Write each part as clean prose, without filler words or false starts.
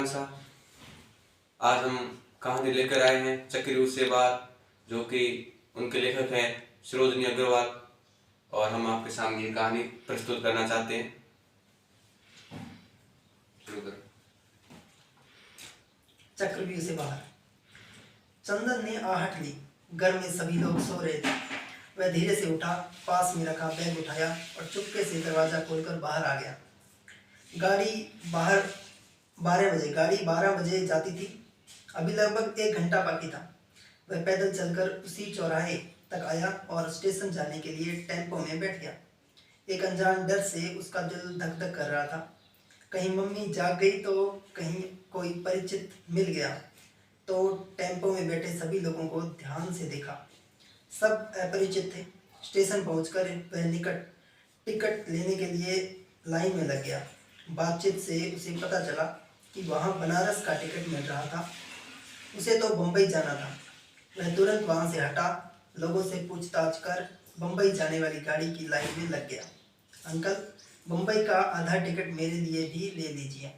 खान साहब, आज हम कहानी लेकर आए हैं चक्रव्यूह से बाहर, जो कि उनके लेखक हैं सरोजनी अग्रवाल, और हम आपके सामने ये कहानी प्रस्तुत करना चाहते हैं। शुरू करो। चक्रव्यूह से बाहर। चंदन ने आहट ली। घर में सभी लोग सो रहे थे। वह धीरे से उठा, पास में रखा बैग उठाया और चुपके से दरवाजा खोलकर बाहर आ गया। गाड़ी 12 बजे जाती थी। अभी लगभग 1 घंटा बाकी था। वह पैदल चलकर उसी चौराहे तक आया और स्टेशन जाने के लिए टेम्पो में बैठ गया। एक अनजान डर से उसका दिल धक धक कर रहा था। कहीं मम्मी जाग गई तो कहीं कोई परिचित मिल गया। तो टेम्पो में बैठे सभी लोगों को ध्यान से देखा। सब अपरिचित थे। स्टेशन पहुंचकर वह टिकट लेने के लिए लाइन में लग गया। बातचीत से उसे पता चला कि वहां बनारस का टिकट मिल रहा था। उसे तो बम्बई जाना था। वह तुरंत वहां से हटा, लोगों से पूछताछ कर बम्बई जाने वाली गाड़ी की लाइन में लग गया। अंकल, बम्बई का आधा टिकट मेरे लिए भी ले लीजिए,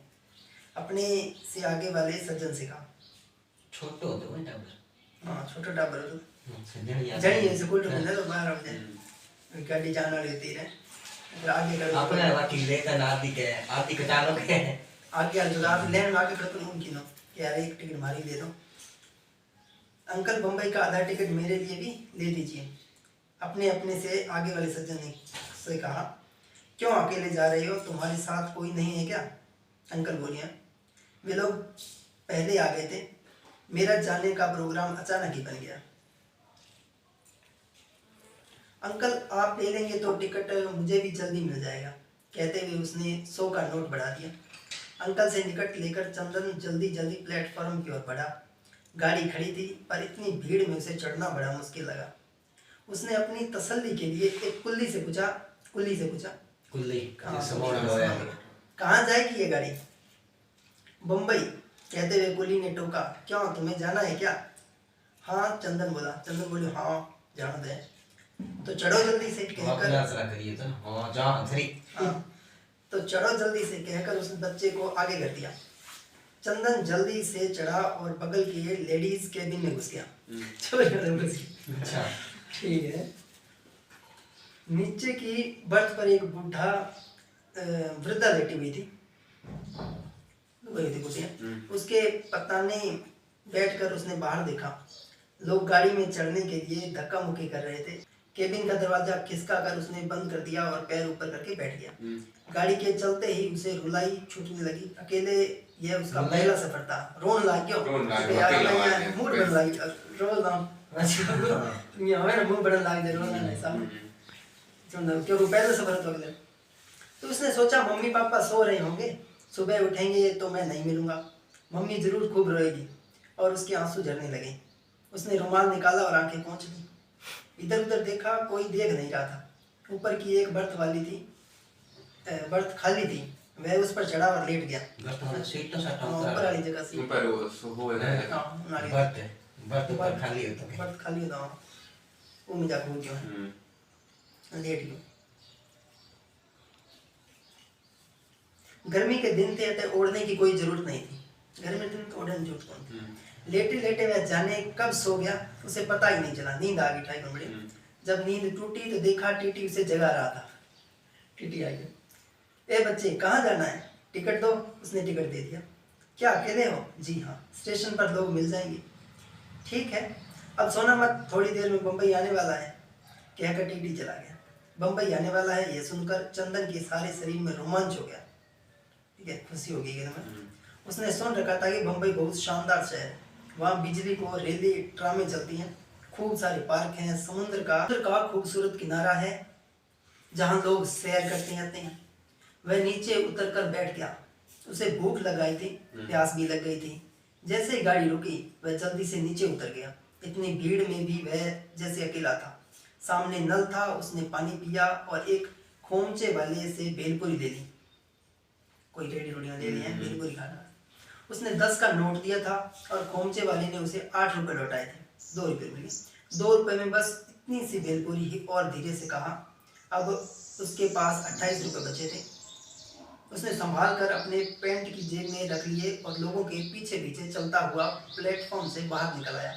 अपने से आगे वाले सज्जन से कहा। छोटो होतो है टाबर। हाँ, छोटा टाबर हो तो जणिया जणिए स्कूल तो मिलने तो बाहर आ जाए। गाड़ी जाना लेती है फिर आगे कर अपने वाटी लेकर आदि कटालो के आगे आ जो आप लेन में आगे कर तो उनकी नो यार एक टिकट मारी दे दो। अंकल, बम्बई का आधा टिकट मेरे लिए भी ले दीजिए, अपने से आगे वाले सज्जन ने से कहा। क्यों अकेले जा रहे हो? तुम्हारे साथ कोई नहीं है क्या? अंकल बोलिए। वे लोग पहले आ गए थे। मेरा जाने का प्रोग्राम अचानक ही बन गया। अंकल, आप ले लेंगे तो टिकट मुझे भी जल्दी मिल जाएगा, कहते हुए उसने 100 का नोट बढ़ा दिया। अंकल से टिकट लेकर चंदन जल्दी प्लेटफॉर्म की ओर बढ़ा। गाड़ी खड़ी थी, पर इतनी भीड़ में उसे चढ़ना बड़ा मुश्किल लगा। उसने अपनी तसल्ली के लिए एक कुल्ली से पूछा कुल्ली कहाँ जाएगी ये गाड़ी? बम्बई, कहते हुए कुली ने टोका। क्यों, तुम्हें जाना है क्या? हाँ, चंदन बोली हाँ जाना दे। तो चढ़ो जल्दी से कहकर तो चढ़ो जल्दी से कहकर उसने बच्चे को आगे कर दिया। चंदन जल्दी से चढ़ा और बगल के लेडीज केबिन में घुस गया। अच्छा ठीक है। नीचे की बर्थ पर एक बूढ़ा वृद्धा लेटी हुई थी। उसके पताने बैठकर उसने बाहर देखा। लोग गाड़ी में चढ़ने के लिए धक्का मुक्की कर रहे थे। केबिन का दरवाजा खिसका कर उसने बंद कर दिया और पैर ऊपर करके बैठ गया। गाड़ी के चलते ही उसे रुलाई छूटने लगी। अकेले यह उसका पहला सफर था। रोन लाग गयो मूड बन लाग रोल नाम ये हमें मूड बन लाग दे रोना नहीं साहब क्योंकि पहला सफर तो अगले। तो उसने सोचा मम्मी पापा सो रहे होंगे, सुबह उठेंगे तो मैं नहीं मिलूंगा, मम्मी जरूर खूब रोएगी। और उसके आंसू झरने लगे। उसने रुमाल निकाला और आंखें पोंछ ली। इधर उधर देखा, कोई देख नहीं रहा था। ऊपर की एक बर्थ खाली थी। वह उस पर चढ़ा और लेट गया। ऊपर वाली जगह से बर्थ खाली होता वो में जाकर क्यों लेट गया। गर्मी के दिन थे, अतः ओढ़ने की कोई जरूरत नहीं थी। गर्मी के दिन तो ओढ़ने की जरूरत कौन थी। लेटे लेटे वह जाने कब सो गया, उसे पता ही नहीं चला। नींद आ गई ठाई बड़े। जब नींद टूटी तो देखा टीटी उसे जगा रहा था। टीटी आई गई। ए बच्चे, कहाँ जाना है? टिकट दो। उसने टिकट दे दिया। क्या अकेले हो? जी हाँ, स्टेशन पर लोग मिल जाएंगे। ठीक है, अब सोना मत, थोड़ी देर में बम्बई आने वाला है, कहकर टीटी चला गया। बम्बई आने वाला है यह सुनकर चंदन के सारे शरीर में रोमांच हो गया। ठीक है, खुशी हो गई एकदम। उसने सुन रखा था कि बम्बई बहुत शानदार शहर है। वहाँ बिजली को रेली ट्रामें चलती हैं, खूब सारे पार्क हैं, समुद्र का खूबसूरत किनारा है जहाँ लोग सैर करते रहते हैं। वह नीचे उतर कर बैठ गया। उसे भूख लगाई थी, प्यास भी लग गई थी। जैसे ही गाड़ी रुकी वह जल्दी से नीचे उतर गया। इतनी भीड़ में भी वह जैसे अकेला था। सामने नल था, उसने पानी पिया और एक खोमचे वाले से भेलपुरी ले ली। कोई रेडी रोटियां ले ली हैं, भेलपुरी खाना। उसने 10 का नोट दिया था और खोमचे वाले ने उसे 8 रुपए लौटाए थे। 2 रुपए मिले। 2 रुपए में बस इतनी सी भेलपुरी ही। और धीरे से कहा। अब उसके पास 28 रुपए बचे थे। उसने संभाल कर अपने पैंट की जेब में रख लिए और लोगों के पीछे पीछे चलता हुआ प्लेटफॉर्म से बाहर निकल आया।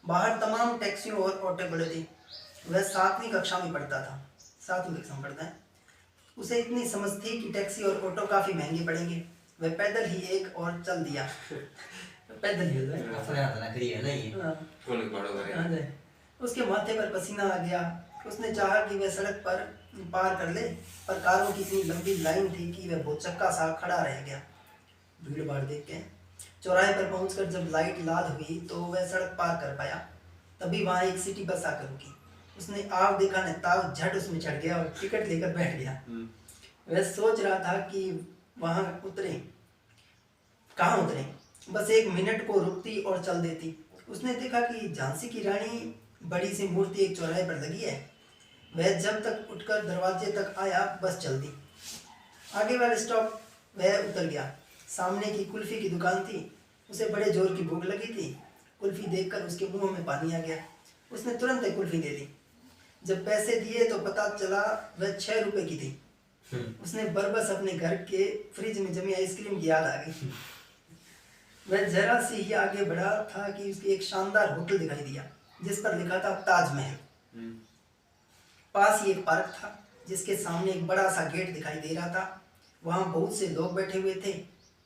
बाहर तमाम टैक्सियों और ऑटो खड़े थे। वह 7वीं कक्षा में पढ़ता था, 7वीं कक्षा में पढ़ता है। उसे इतनी समझ थी कि टैक्सी और ऑटो काफी महंगे पड़ेंगे। वह पैदल ही एक और चल दिया। पैदल ही होता है। अपने हाथ ना करिए ना ये हाँ। कौन पढ़ो करे हाँ जी। उसके माथे पर पसीना आ गया। उसने चाहा कि वह सड़क पर पार कर ले, पर कारों की इतनी लंबी लाइन थी कि वह भौचक्का सा खड़ा रह गया भीड़ भाड़ देख के। चौराहे पर पहुंचकर जब लाइट लाल हुई तो वह सड़क पार कर पाया। तभी वहां एक सिटी बस आकर रुकी। उसने आग देखा न ताव झट उसमें चढ़ गया और टिकट लेकर बैठ गया। वह सोच रहा था कि वहां उतरे, कहाँ उतरे, बस 1 मिनट को रुकती और चल देती। उसने देखा कि झांसी की रानी बड़ी सी मूर्ति एक चौराहे पर लगी है। वह जब तक उठकर दरवाजे तक आया बस चल दी। आगे वाले स्टॉप वह उतर गया। सामने की कुल्फी की दुकान थी। उसे बड़े जोर की भूख लगी थी। कुल्फी देखकर उसके मुंह में पानी आ गया। उसने तुरंत एक कुल्फी दे दी। जब पैसे दिए तो पता चला वह 6 रुपए की थी। उसने बरबस अपने घर के फ्रिज में जमी आइसक्रीम की याद आ गई। वह जरा सी ही आगे बढ़ा था कि उसकी एक शानदार होटल दिखाई दिया जिस पर लिखा था ताजमहल। पास ही एक पार्क था जिसके सामने एक बड़ा सा गेट दिखाई दे रहा था। वहां बहुत से लोग बैठे हुए थे।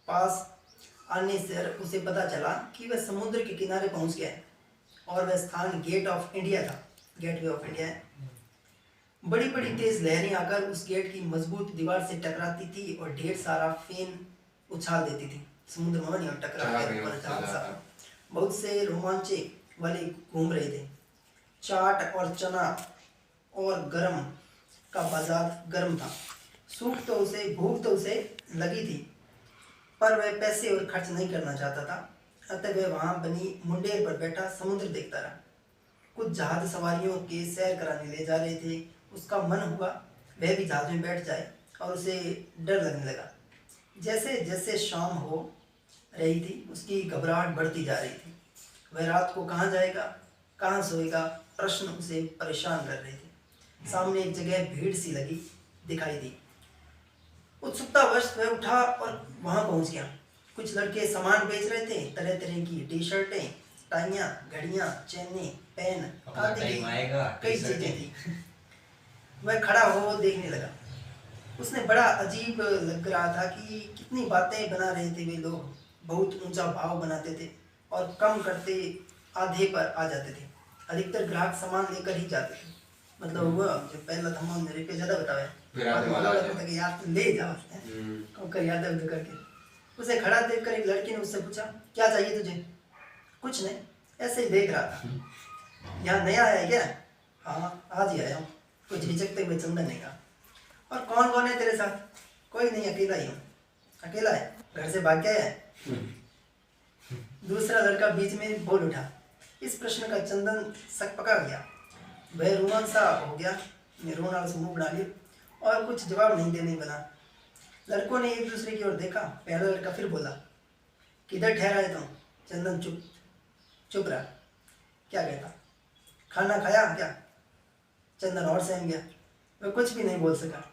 पास आने से उसे पता चला कि वह समुद्र के किनारे पहुंच गया है और वह स्थान गेट ऑफ इंडिया था, गेटवे ऑफ इंडिया है। बड़ी बड़ी तेज लहरें आकर उस गेट की मजबूत दीवार से टकराती थी और ढेर सारा फेन उछाल देती थी। समुद्र में नहीं टकरा। बहुत से रोमांचे वाले घूम रहे थे। चाट और चना और गरम का बाजार गर्म था। भूख तो उसे लगी थी, पर वह पैसे और खर्च नहीं करना चाहता था। अतः वह वहां बनी मुंडेर पर बैठा समुद्र देखता रहा। कुछ जहाज सवारियों के सैर कराने ले जा रहे थे। उसका मन हुआ वह भी जहाज में बैठ जाए और उसे डर लगने लगा। जैसे जैसे शाम हो रही थी उसकी घबराहट बढ़ती जा रही थी। वह रात को कहाँ जाएगा, कहाँ सोएगा, प्रश्न उसे परेशान कर रहे थे। सामने एक जगह भीड़ सी लगी दिखाई दी। उत्सुकतावश वह उठा और वहां पहुंच गया। कुछ लड़के सामान बेच रहे थे। तरह तरह की टी शर्टें, टाइयां, घड़ियां, चेनें, पेन आदि कई चीजें थी। वह खड़ा हो देखने लगा। उसने बड़ा अजीब लग रहा था कि कितनी बातें बना रहे थे वे लोग। बहुत ऊंचा भाव बनाते थे और कम करते आधे पर आ जाते थे। अधिकतर ग्राहक सामान लेकर ही जाते थे। मतलब वो जो पहला था मेरे पे ज्यादा बताया फिर आधे वाला आ जाए। कि यार तू ले जा कम कर याद है करके। उसे खड़ा देखकर एक लड़की ने उससे पूछा, क्या चाहिए तुझे? कुछ नहीं, ऐसे ही देख रहा था। यहाँ नया आया है क्या? हाँ आज ही आया हूँ, कुछ हिचकते हुए चंदन ने कहा। और कौन कौन है तेरे साथ? कोई नहीं, अकेला ही हूँ। अकेला है? घर से भाग गया है? दूसरा लड़का बीच में बोल उठा। इस प्रश्न का चंदन सक पका गया। वह रोमान सा हो गया, रोना से मुंह बना लिया और कुछ जवाब नहीं देने बना। लड़कों ने एक दूसरे की ओर देखा। पहला लड़का फिर बोला, किधर ठहरा है तुम? चंदन चुप रहा। क्या कहता? खाना खाया क्या? चंदन और सहम गया। वह कुछ भी नहीं बोल सका।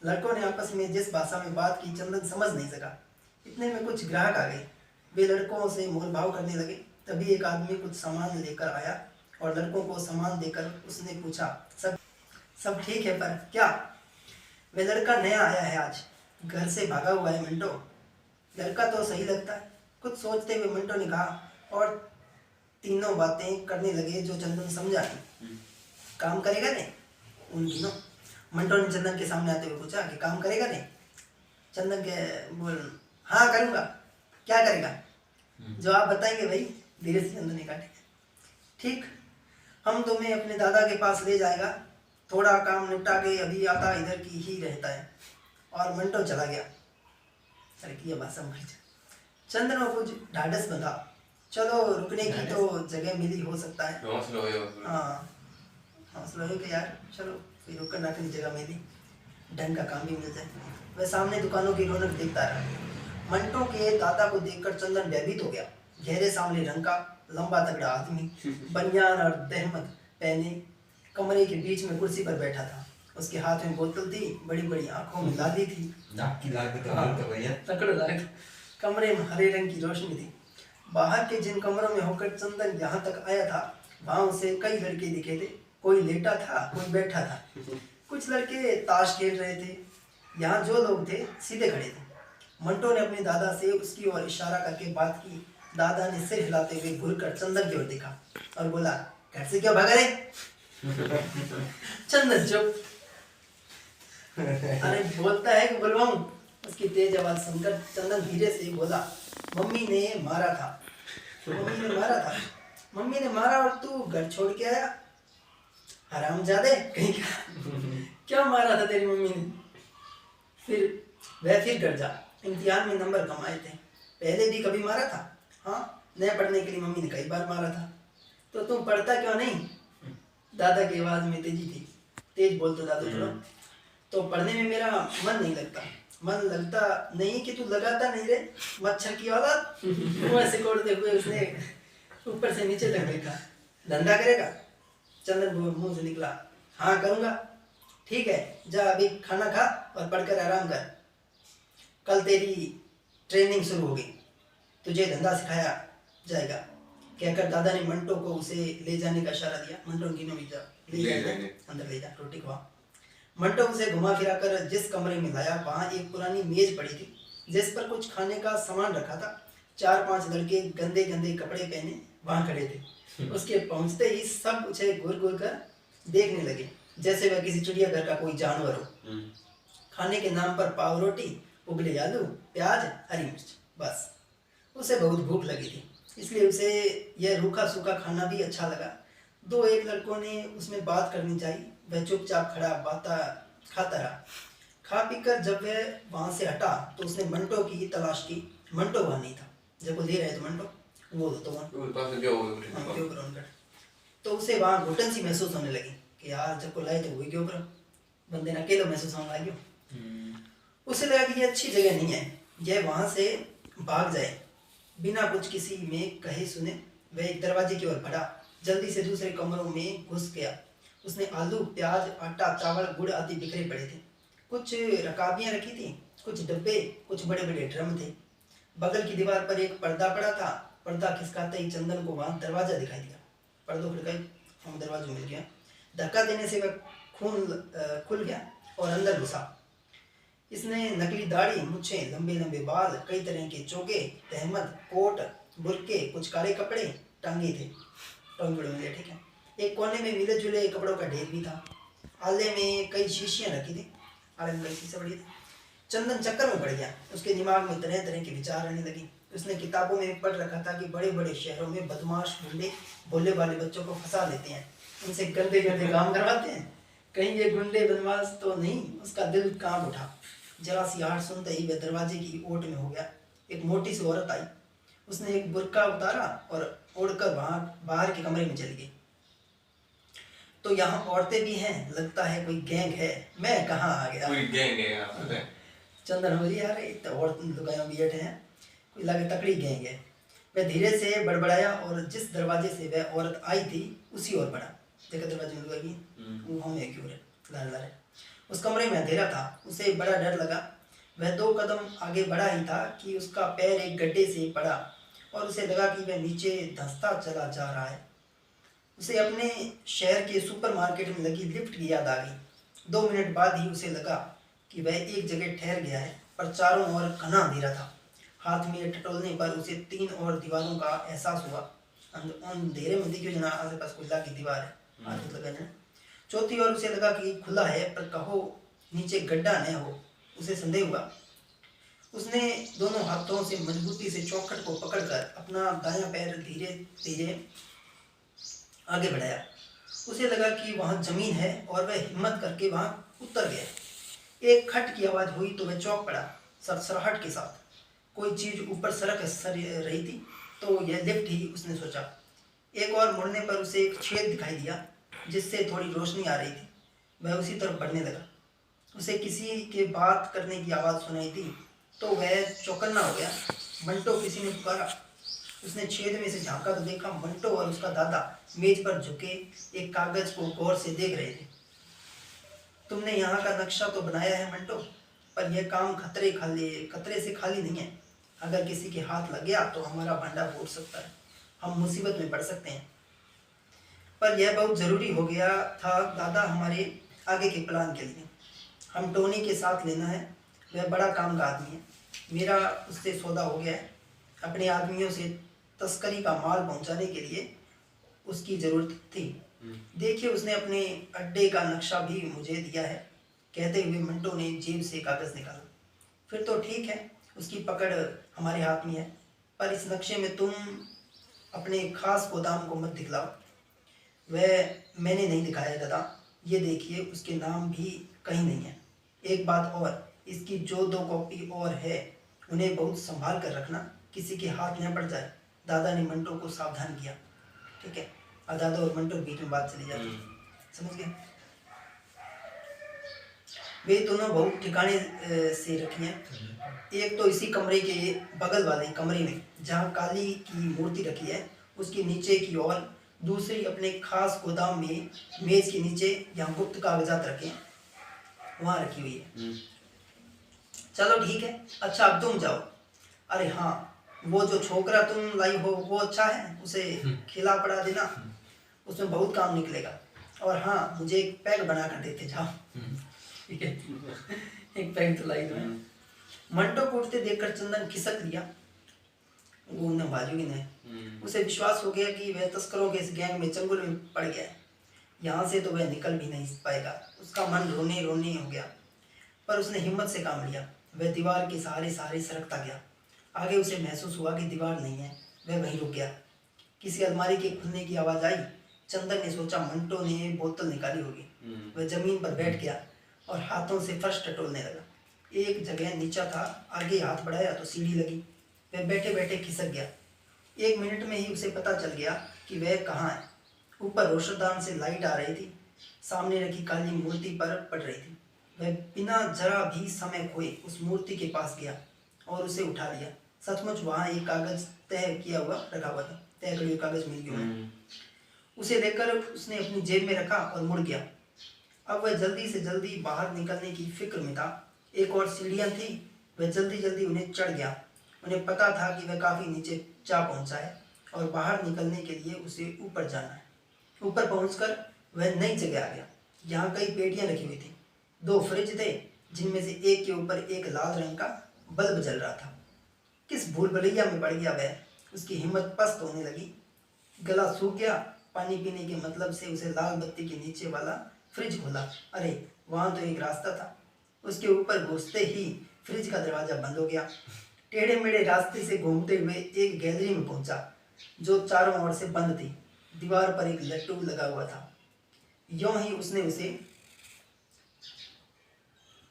लड़कों ने आपस में जिस भाषा में बात की चंदन समझ नहीं सका। इतने में कुछ ग्राहक आ गए। वे लड़कों से मोल भाव करने लगे। तभी एक आदमी कुछ सामान लेकर आया और लड़कों को सामान देकर उसने पूछा, सब ठीक है, पर क्या? वह लड़का नया आया है, आज घर से भागा हुआ है मिंटो। लड़का तो सही लगता है, कुछ सोचते हुए मिंटो ने कहा और तीनों बातें करने लगे जो चंदन समझा नहीं। काम करेगा नहीं उन तीनों? मिंटो ने चंदन के सामने आते हुए पूछा कि काम करेगा नहीं? चंदन के बोल, हाँ करूँगा। क्या करेगा? जो आप बताएंगे भाई, धीरे से चंदन ने कहा। ठीक, हम तुम्हें अपने दादा के पास ले जाएगा। थोड़ा काम निपटा के अभी आता इधर की ही रहता है। और मिंटो चला गया। चंदन को कुछ ढाढ़स बंधा। चलो रुकने की तो जगह मिली हो सकता है। हाँ हौसला हो कि यार चलो फिर रुककर नाटक जगह मिली, ढंग का काम भी मिल जाए। वह सामने दुकानों की रौनक देखता रहा। मंटो के दादा को देखकर चंदन भयभीत हो गया। गहरे सांवले रंग का लंबा तगड़ा आदमी, बनियान और दहमत पहने, कमरे के बीच में कुर्सी पर बैठा था। उसके हाथ में बोतल थी, बड़ी बड़ी आंखों में लाली थी। नाक की लागत हाँ। तो भैया तकड़ लाग। कमरे में हरे रंग की रोशनी थी। बाहर के जिन कमरों में होकर चंदन यहाँ तक आया था, वहां उसे कई लड़के दिखे थे। कोई लेटा था, कोई बैठा था, कुछ लड़के ताश खेल रहे थे। यहाँ जो लोग थे सीधे खड़े थे। मंटो ने अपने दादा से उसकी ओर इशारा करके बात की। दादा ने सिर हिलाते हुए घूरकर चंदन की ओर देखा और बोला, घर से क्यों भागा रे? चंदन चुप। अरे बोलता है कि बुलवाऊं? उसकी तेज आवाज सुनकर चंदन धीरे से बोला, मम्मी ने मारा था। मम्मी ने मारा था? मम्मी ने मारा और तू घर छोड़ के आया? हरामजादे कहीं का। क्या मारा था तेरी मम्मी ने? फिर घर जा, इम्तिहान में नंबर कम आए थे। पहले भी कभी मारा था? हाँ, नया पढ़ने के लिए मम्मी ने कई बार मारा था। तो तुम पढ़ता क्यों नहीं? दादा की आवाज में तेजी थी। तेज बोल तो दादू थोड़ा। तो पढ़ने में मेरा मन नहीं लगता। मन लगता नहीं कि तू लगाता नहीं रे, मच्छर की औलाद। मुंह से कोड़ते हुए उसने ऊपर से नीचे तक देखा। धंधा करेगा? चंदन मुंह से निकला, हाँ करूंगा। ठीक है, जा अभी खाना खा और पढ़कर आराम कर। कल तेरी ट्रेनिंग शुरू होगी, तुझे धंधा सिखाया जाएगा। कहकर दादा ने मंटो को उसे ले जाने का इशारा दिया। मंटो की नवी जा, अंदर ले जा, रोटी खवा। मंटो उसे घुमा फिरा कर जिस कमरे में लाया, वहां एक पुरानी मेज पड़ी थी जिस पर कुछ खाने का सामान रखा था। 4-5 लड़के गंदे गंदे कपड़े पहने वहां खड़े थे। उसके पहुंचते ही सब उसे घूर घूर कर देखने लगे, जैसे वह किसी चिड़ियाघर का कोई जानवर हो। खाने के नाम पर पाव रोटी, उबले आलू, प्याज, हरी मिर्च, बस। उसे बहुत भूख लगी थी, इसलिए उसे यह रूखा सूखा खाना भी अच्छा लगा। 2-1 लड़कों ने उसमें बात करनी चाहिए, वह चुपचाप खड़ा बाता खाता रहा। खा पीकर जब वह वहां से हटा तो उसने मंटो की तलाश की। मंटो वहां नहीं था। जब वो ले रहे थे मंटो, वो तो वहां तो उसे वहां घुटन सी महसूस होने लगी कि यार जब को लाए थे वही क्यों करो, बंदे ने अकेला महसूस होने लगी। उसे लगा कि ये अच्छी जगह नहीं है, यह वहां से भाग जाए। बिना कुछ किसी में कहे सुने वह एक दरवाजे की ओर बढ़ा, जल्दी से दूसरे कमरों में घुस गया। उसने आलू, प्याज, आटा, चावल, गुड़ आदि बिखरे पड़े थे। कुछ रकाबियां रखी थी, कुछ डब्बे, कुछ बड़े बड़े ड्रम थे। बगल की दीवार पर एक पर्दा पड़ा था। पर्दा खिसकाते ही चंदन को वहां दरवाजा दिखाई दिया। पर्दों खिड़काई, हम दरवाजा मिल गया। धक्का देने से वह खुल गया और अंदर घुसा। इसने नकली दाढ़ी, मूछें, लंबे लंबे बाल, कई तरह के चोगे, तहमद, कोट, बुरके, कुछ काले कपड़े टांगे थे। ठीक है। एक कोने में मिले जुले कपड़ों का ढेर भी था। आले में कई शीशियां रखी थी। आले में कई शीशे पड़ी थी। चंदन चक्कर में पड़ गया। उसके दिमाग में तरह तरह के विचार आने लगे। उसने किताबों में पढ़ रखा था कि बड़े बड़े शहरों में बदमाश गुंडे भोले वाले बच्चों को फंसा लेते हैं, उनसे गंदे गंदे काम करवाते हैं। कहीं ये गुंडे बदमाश तो नहीं? उसका दिल कांप उठा। जरा सी आहट सुनते ही वह दरवाजे की ओट में हो गया। एक मोटी सी औरत आई। उसने एक बुर्का उतारा और उड़कर वहां बाहर के कमरे में चली गई। तो यहाँ औरतें भी हैं, लगता है कोई गैंग है। मैं कहाँ आ गया? कोई गैंग है यहाँ पे। चंदन हो रही यार, इतने औरत लुगाइयों भी बैठे हैं, कोई लगे तकड़ी गैंग है। वह धीरे से बड़बड़ाया और जिस दरवाजे से वह औरत आई थी उसी ओर बढ़ा। देखा दरवाजे में लगी, वो हमें क्यों रे लाल लाल। उस कमरे में अंधेरा था। उसे बड़ा डर लगा। वह 2 कदम आगे बढ़ा ही था कि उसका पैर एक गड्ढे से पड़ा और उसे लगा कि वह नीचे धंसता चला जा रहा है। उसे अपने शहर के सुपरमार्केट में लगी लिफ्ट की याद आ गई। 2 मिनट बाद ही उसे लगा कि वह एक जगह ठहर गया है, पर चारों ओर घना अंधेरा था। हाथ में टटोलने पर उसे 3 और दीवारों का एहसास हुआ। अंधेरे में देखियो जना आस पास खुला की दीवार है, हाथ लगा जना। चौथी ओर उसे लगा कि खुला है, पर कहो नीचे गड्ढा न हो। उसे संदेह हुआ। उसने दोनों हाथों से मजबूती से चौखट को पकड़कर अपना दायां पैर धीरे धीरे आगे बढ़ाया। उसे लगा कि वहां जमीन है और वह हिम्मत करके वहां उतर गया। एक खट की आवाज हुई तो वह चौंक पड़ा। सरसराहट के साथ कोई चीज ऊपर सरक रही थी। तो यह लिफ्ट ही, उसने सोचा। एक और मुड़ने पर उसे एक छेद दिखाई दिया जिससे थोड़ी रोशनी आ रही थी। वह उसी तरफ बढ़ने लगा। उसे किसी के बात करने की आवाज़ सुनाई दी तो वह चौकन्ना हो गया। मंटो, किसी ने पुकारा। उसने छेद में से झांका तो देखा मंटो और उसका दादा मेज पर झुके एक कागज को गौर से देख रहे थे। तुमने यहाँ का नक्शा तो बनाया है मंटो, पर यह काम खतरे से खाली नहीं है। अगर किसी के हाथ लग गया तो हमारा भांडा फूट सकता है, हम मुसीबत में पड़ सकते हैं। पर यह बहुत ज़रूरी हो गया था दादा हमारे आगे के प्लान के लिए। हम टोनी के साथ लेना है, वह बड़ा काम का आदमी है। मेरा उससे सौदा हो गया है। अपने आदमियों से तस्करी का माल पहुंचाने के लिए उसकी ज़रूरत थी। देखिए उसने अपने अड्डे का नक्शा भी मुझे दिया है, कहते हुए मंटो ने जेब से कागज़ निकाला। फिर तो ठीक है, उसकी पकड़ हमारे हाथ में है, पर इस नक्शे में तुम अपने खास गोदाम को मत दिखलाओ। वह मैंने नहीं दिखाया दादा, ये देखिए उसके नाम भी कहीं नहीं है। एक बात और, इसकी जो 2 कॉपी और है उन्हें बहुत संभाल कर रखना, किसी के हाथ न पड़ जाए। दादा ने मंटो को सावधान किया। ठीक है, और दादा और मंटो बीच में बात चली जाती है, समझ गए। वे दोनों बहुत ठिकाने से रखी हैं। एक तो इसी कमरे के बगल वाले कमरे में जहाँ काली की मूर्ति रखी है, उसके नीचे की ओर। दूसरी अपने खास गोदाम में मेज के नीचे जहाँ गुप्त कागजात रखे हैं वहाँ रखी हुई है। चलो ठीक है, अच्छा अब तुम जाओ। अरे हाँ, वो जो छोकरा तुम लाई हो वो अच्छा है, उसे खिला पड़ा देना, उसमें बहुत काम निकलेगा। और हाँ, मुझे एक पैक बना कर देते जाओ। ठीक है, एक पैक तो लाई दो। मंटो को उठते देखकर चंदन खिसक लिया। वो न बाजू ही नहीं, उसे विश्वास हो गया कि वह तस्करों के इस गैंग में चंगुल में पड़ गया है। यहाँ से तो वह निकल भी नहीं पाएगा। उसका मन रोने रोने हो गया, पर उसने हिम्मत से काम लिया। वह दीवार के सहारे सहारे सरकता गया। आगे उसे महसूस हुआ कि दीवार नहीं है। वह वहीं रुक गया। किसी अलमारी के खुलने की आवाज़ आई। चंदन ने सोचा मंटो ने बोतल निकाली होगी। वह जमीन पर बैठ गया और हाथों से फर्श टटोलने लगा। एक जगह नीचा था, आगे हाथ बढ़ाया तो सीढ़ी लगी। वह बैठे बैठे खिसक गया। 1 मिनट में ही उसे पता चल गया कि वह कहाँ है। ऊपर रोशनदान से लाइट आ रही थी, सामने रखी काली मूर्ति पर पड़ रही थी। वह बिना जरा भी समय खोए उस मूर्ति के पास गया और उसे उठा लिया। सचमुच वहाँ एक कागज तय किया हुआ रखा हुआ था, तय करी हुई कागज मिल गया। उसे लेकर उसने अपनी जेब में रखा और मुड़ गया। अब वह जल्दी से जल्दी बाहर निकलने की फिक्र में था। एक और सीढ़ियाँ थी, वह जल्दी जल्दी उन्हें चढ़ गया। उन्हें पता था कि वह काफ़ी नीचे जा पहुँचा है और बाहर निकलने के लिए उसे ऊपर जाना है। ऊपर पहुंचकर वह नई जगह आ गया। यहाँ कई पेटियां रखी हुई थी। 2 फ्रिज थे, जिनमें से एक के ऊपर एक लाल रंग का बल्ब जल रहा था। किस भूल भुलैया में पड़ गया वह। उसकी हिम्मत पस्त होने लगी, गला सूख गया। पानी पीने के मतलब से उसे लाल बत्ती के नीचे वाला फ्रिज खोला। अरे वहाँ तो एक रास्ता था। उसके ऊपर घुसते ही फ्रिज का दरवाजा बंद हो गया। टेढ़े मेढ़े रास्ते से घूमते हुए एक गैलरी में पहुंचा, जो चारों ओर से बंद थी। दीवार पर एक लट्टू लगा हुआ था। यों ही उसने उसे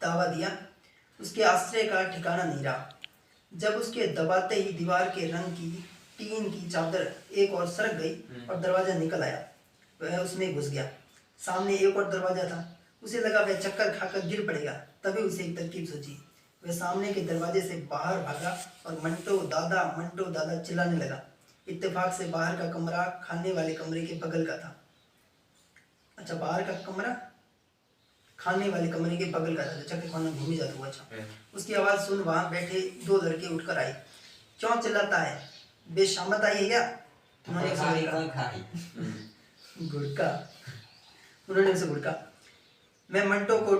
दावा दिया। उसके आश्रय का ठिकाना नहीं रहा। जब उसके दबाते ही दीवार के रंग की टीन की चादर एक और सरक गई और दरवाजा निकल आया। वह उसमें घुस गया। सामने एक और दरवाजा था। उसे लगा वह चक्कर खाकर गिर पड़ेगा। तभी उसे एक तरकीब सूझी। वह सामने के दरवाजे से बाहर भागा और मंटो दादा चिल्लाने लगा। इत्तेफाक से बाहर का कमरा खाने वाले कमरे के बगल का था। अच्छा, बाहर का कमरा खाने वाले कमरे के बगल का था, चक्कर खाना घूमी जाता हुआ। अच्छा, उसकी आवाज़ सुन वहाँ बैठे 2 लड़के उठकर आए। क्यों चिल्लाता है, बेशामत आई है क्या? उन्होंने गुड़का उन्होंने उसे गुड़का। मैं मंटो को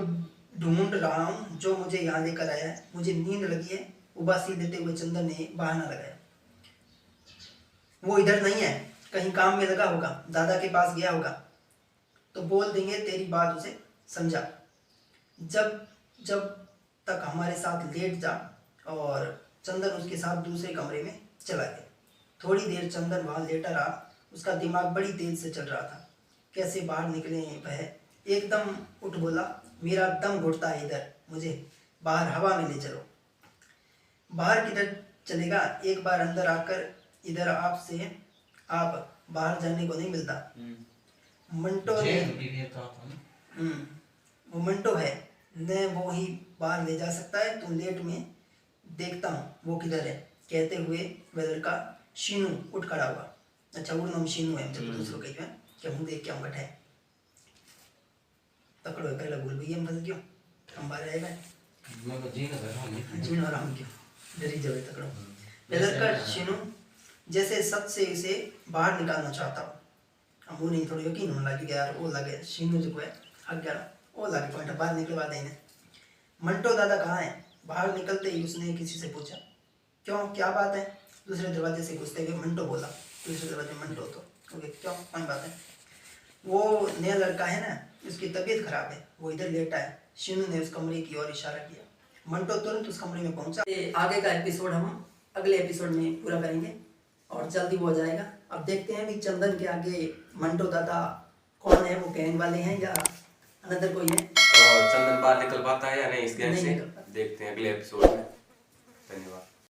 ढूंढ रहा हूँ, जो मुझे यहाँ लेकर आया है। मुझे नींद लगी है। उबासी देते हुए चंदन ने बहाना लगाया। वो इधर नहीं है, कहीं काम में लगा होगा, दादा के पास गया होगा। तो बोल देंगे तेरी बात उसे समझा। जब तक हमारे साथ लेट जा। और चंदन उसके साथ दूसरे कमरे में चला गया। थोड़ी देर चंदन वहाँ लेटा रहा। उसका दिमाग बड़ी तेज से चल रहा था। कैसे बाहर निकले वह एकदम उठ बोला, मेरा दम घुटता है इधर, मुझे बाहर हवा में ले चलो। बाहर किधर चलेगा? एक बार अंदर आकर इधर आप बाहर जाने को नहीं मिलता। मंटो ने वो मंटो है न, वो ही बाहर ले जा सकता है। तुम लेट में देखता हूँ वो किधर है। कहते हुए वह लड़का शीनू उठ खड़ा हुआ। अच्छा, वो नाम शीनू है, जब दूसरों कही है क्या हूँ देख क्या हूँ बैठा है। तकड़ो है पहले भूल गई हम फंस गयो हम बाहर आए भाई मैं तो जी ना कर रहा हूँ जीवन और हम क्यों डरी जावे तकड़ो बेदरकार शिनू जैसे सच से इसे बाहर निकालना चाहता हूँ हम वो नहीं थोड़ी यकीन होने लगी यार वो लगे शिनू जो है हक गया वो लगे पॉइंट बाहर निकलवा देने मंटो दादा कहाँ है बाहर निकलते ही उसने किसी से पूछा क्यों क्या बात है दूसरे दरवाजे से घुसते हुए मंटो बोला दूसरे दरवाजे मंटो तो ओके क्यों कोई बात है वो नया लड़का है ना उसकी तबीयत खराब है वो इधर लेटा है शिनू ने उस कमरे की ओर इशारा किया मंटो तुरंत उस कमरे में पहुंचा आगे का एपिसोड हम अगले एपिसोड में पूरा करेंगे और जल्दी वो हो जाएगा अब देखते हैं भी चंदन के आगे मंटो दादा कौन है वो गैंग वाले हैं या अनदर कोई है और चंदन बाहर निकल पाता है या नहीं इस गैंग नहीं से निकल पाता। देखते हैं अगले एपिसोड में। धन्यवाद।